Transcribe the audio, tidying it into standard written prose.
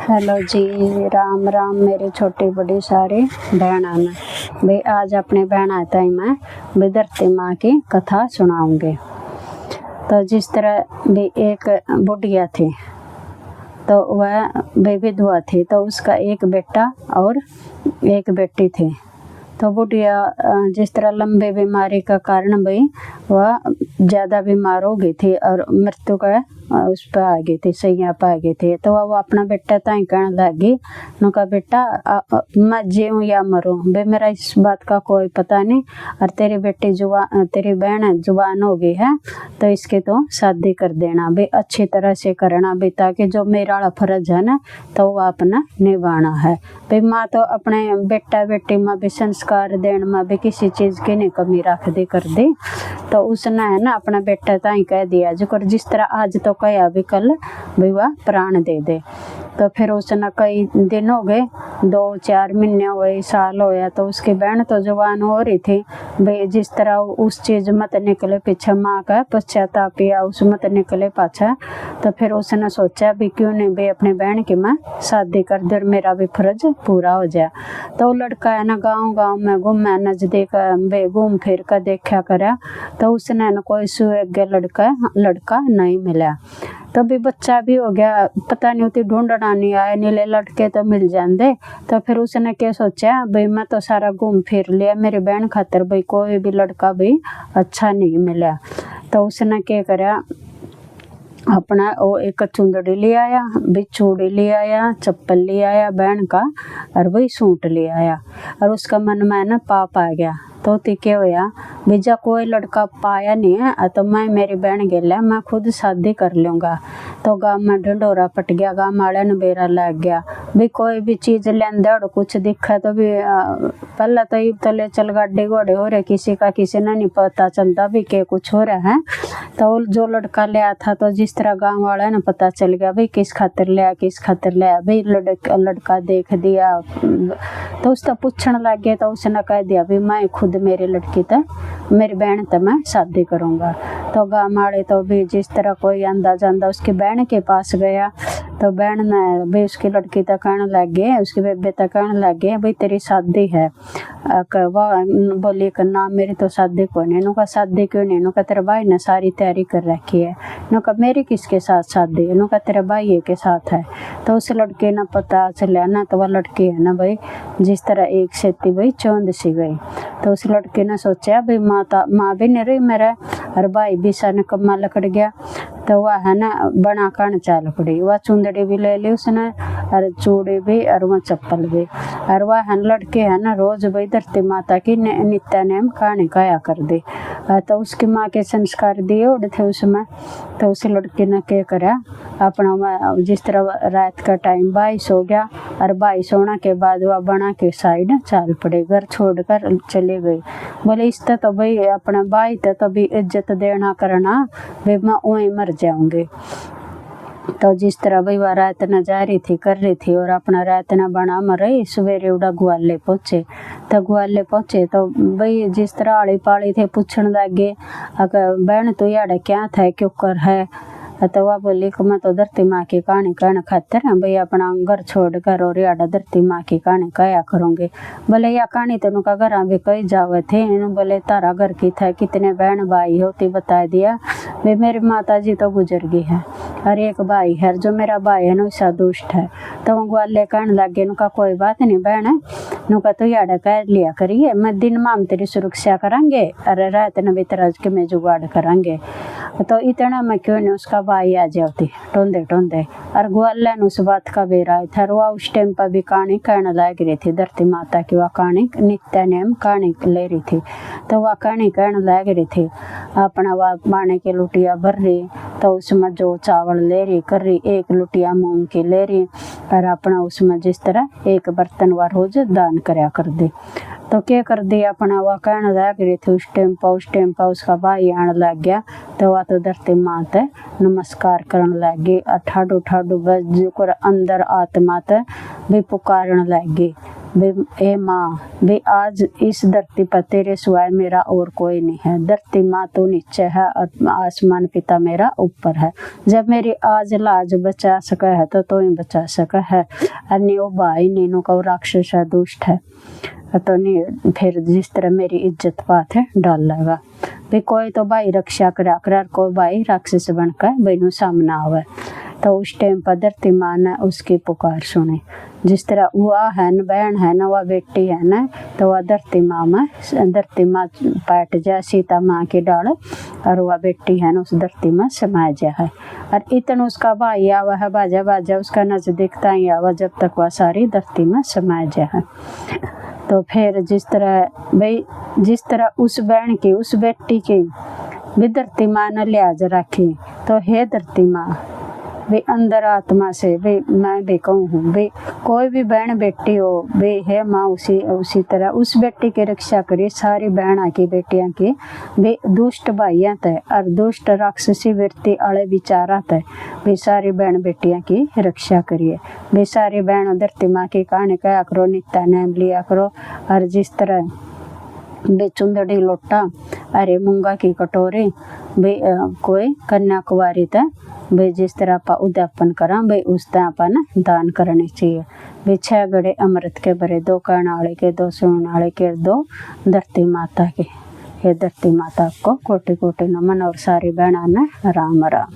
Hello जी, राम राम मेरे छोटे बड़े सारे बहना में भाई। आज अपने बहना ताई मैं भी धरती माँ की कथा सुनाऊंगे। तो जिस तरह भी एक बुढ़िया थी, तो वह भी विधवा थी, तो उसका एक बेटा और एक बेटी थी। तो बुढ़िया जिस तरह लंबे बीमारी का कारण भाई वह ज़्यादा बीमार हो गई थी और मृत्यु का उस पर आ गई थी, सैया पर आ गई थी। तो वह अपना बेटा ताई कहने लगी, उनका बेटा मैं जीऊँ या मरूँ भाई, मेरा इस बात का कोई पता नहीं, और तेरी बेटी तेरी बहन जुबान हो गई है, तो इसके तो शादी कर देना भाई, अच्छी तरह से करना भाई, ताकि जो मेरा फर्ज है ना तो वह अपना निभाना है भाई। माँ तो अपने बेटा बेटी में भी संस्कार देने में भी किसी चीज़ की नहीं कमी रख दी कर दी। तो उसने है ना अपना बेटा ताई कह दिया जो कर, जिस तरह आज तो कया भी कल भी वह प्राण दे दे। तो फिर उसने कई दिन हो गए, 2-4 महीने हुए, साल होया, तो उसकी बहन तो जवान हो रही थी भाई। जिस तरह उस चीज़ मत निकले पीछे, माँ का पश्चाताप या उस मत निकले पाछा। तो फिर उसने सोचा भी क्यों नहीं भाई अपनी बहन की मैं शादी कर दे, मेरा भी फर्ज पूरा हो जाए। तो लड़का है ना गाँव में घूमा, नजदीक घूम फिर कर देखा करा, तो उसने न कोई सुयोग्य लड़का नहीं मिला। तो भी बच्चा भी हो गया, पता नहीं होती ढूंढना नहीं आया, नीले लड़के तो मिल जाते। तो फिर उसने क्या सोचा भाई मैं तो सारा घूम फिर लिया, मेरी बहन खातर भाई कोई भी लड़का भी अच्छा नहीं मिला। तो उसने क्या करा, अपना वो एक चुंदड़ी ले आया, बिछूड़ी ले आया, चप्पल ले आया बहन का, और वही सूट ले आया। और उसका मन में ना पाप आ गया। तो क्या होया, बीजा कोई लड़का पाया नहीं है, तो मैं मेरी बहन गेला मैं खुद शादी कर लूँगा। तो गाँव में ढंडोरा पट गया, गाँव वाले ने बेरा लग गया भी कोई भी चीज़ लेंदे और कुछ दिखा तो भी पहले तो तो ले चल गाड़ी घोड़े हो रहे, किसी का किसी ने नहीं पता चलता भी के कुछ हो रहा है। तो जो लड़का ले आया था, तो जिस तरह गाँव वाले ने पता चल गया भाई किस खातिर ले आया, किस खातिर ले आया भाई, लड़का देख दिया तो उससे पूछने लग गया। तो उसने कह दिया भाई मैं खुद मेरी लड़की तक मेरी बहन तक मैं शादी करूँगा। तो गाँव वाले तो भी जिस तरह कोई आंदा जांदा उसकी बहन के पास गया, तो बहन ने भाई उसकी लड़की तक कहने लग गए, उसके बेबे तक कहने लग गए भाई तेरी शादी है। वह बोली कि ना मेरी तो शादी को नहीं। इनका शादी क्यों नहीं? इनका तेरे भाई ने सारी तैयारी कर रखी है। इनका मेरी किसके साथ शादी? इनका तेरे भाई के साथ है। तो उस लड़के ने पता चला ना, तो वह लड़की है ना भाई जिस तरह एक सेती भाई चौंध सी गई। तो उस लड़के ने सोचा भाई माँ भी नहीं रही मेरा, और भाई भी सा कम्मा लकड़ गया। तो वह है ना बना कण चाल पड़ी, वह चुंदड़ी भी ले ली उसने, और चूड़ी भी, और वह चप्पल भी। और वह है लड़के है ना रोज भाई धरती माता की नित्य नेम कहानी गाया कर दी। तो उसकी माँ के संस्कार दिए उड़े थे उसमें। तो उस लड़के ने क्या करा, अपना जिस तरह रात का टाइम 22 हो गया, और 22 होने के बाद वह बना के साइड चाल पड़े, घर छोड़कर चले गई। बोले इस तो भाई अपना भाई तो भी इज्जत देना करना भाई, मैं वहीं मर जाऊंगे। तो जिस तरह भाई वह रात न जा रही थी कर रही थी, और अपना रात न बना मर रही, सवेरे उड़ा ग्वाले पहुँचे। तो ग्वाले पहुँचे तो भाई जिस तरह आड़ी पाड़ी थे पूछने लगे, अगर बहन तो यार क्या था क्यों कर है? तो वह बोली कि मैं तो धरती माँ की कहानी कहने खातिर है भाई अपना घर छोड़ कर और याडा धरती माँ की कहानी कया करूँगी। बोले या कहानी तो उनका घर भी कई जावे थे। इन्होंने बोले तारा घर की था, कितने बहन भाई होती बता दिया भाई मेरी माता जी तो गुजर गई है, और एक भाई है जो मेरा भाई है ना उसका दुष्ट है। तो वो ग्वाले कहने लगे उनका कोई बात नहीं बहन है, उनका तो याडा कह लिया करिए, मैं दिन माम तेरी सुरक्षा करेंगे और रात न भी तरह के मैं जुगाड़ करेंगे। तो इतना मैं क्यों नहीं उसका भाई आ जाती टोंदे टोंदे। और ग्वाले ने उस बात का बेरा था, वह उस टाइम पर भी कहानी कहने लग रही थी धरती माता की, वह कहानी नित्य नेम कहानी ले रही थी। तो वह कहानी कहने लग रही थी, अपना वह पानी की लुटिया भर रही, तो उसमें जो चावल ले रही कर रही, एक लुटिया मूंग की ले रही, और अपना उसमें जिस तरह एक बर्तन व रोज दान करया कर दी। तो क्या कर दिया अपना वह कहने लग रही थी उस टाइम पर उसका भाई आने लग गया। तो वह तो धरती माँ ते नमस्कार करने लग गई, ठाडू ठाडू बज कर अंदर आत्मा ते भी पुकारने लग गई वे ए माँ, वे आज इस धरती पर तेरे सिवाय मेरा और कोई नहीं है। धरती माँ तो नीचे है और आसमान पिता मेरा ऊपर है। जब मेरी आज लाज बचा सका है तो ही बचा सका है। अन्य वो भाई नीनू का राक्षस है, दुष्ट है, तो नहीं फिर जिस तरह मेरी इज्जत बात है डाल लगा भी कोई तो भाई रक्षा करा कर, कोई भाई राक्षस बनकर बहनों सामने आवे। तो उस टाइम पर धरती माँ ने उसकी पुकार सुनी। जिस तरह वह है न बहन है न, वह बेटी है न, तो वह धरती माँ पाट जाए सीता माँ की डाल, और वह बेटी है न उस धरती में समा जा है। और इतना उसका भाई आवा है, बाजा बाजा उसका नजदीक ताई आवा, जब तक वह सारी धरती में समा जा है। तो फिर जिस तरह उस बहन की, उस बेटी की भी धरती माँ ने लिहाज रखी, तो हे धरती माँ, वे अंदर आत्मा से वे मैं भी कहूँ हूँ, वे कोई भी बहन बेटी हो, वे है माँ उसी तरह उस बेटी की रक्षा करिए। सारी बहना की बेटियां की वे दुष्ट भाइयां थे और दुष्ट राक्षसी वृत्ति आले विचारा थे, वे सारी बहन बेटियां की रक्षा करिए। वे सारी बहन धरती माँ की कहानी कहा करो, नित्या नाम लिया करो। और जिस तरह बे चुंदड़ी लोटा, अरे मूंगा की कटोरी, बे कोई कन्याकुमारी था, बे जिस तरह आप उद्यापन करा बे उस तरह अपन दान करनी चाहिए। बे 6 गड़े अमृत के भरे, 2 कर्णाले के, 2 सुनाले के, 2 धरती माता के। ये धरती माता को कोटि कोटि नमन और सारी बहना ने राम राम।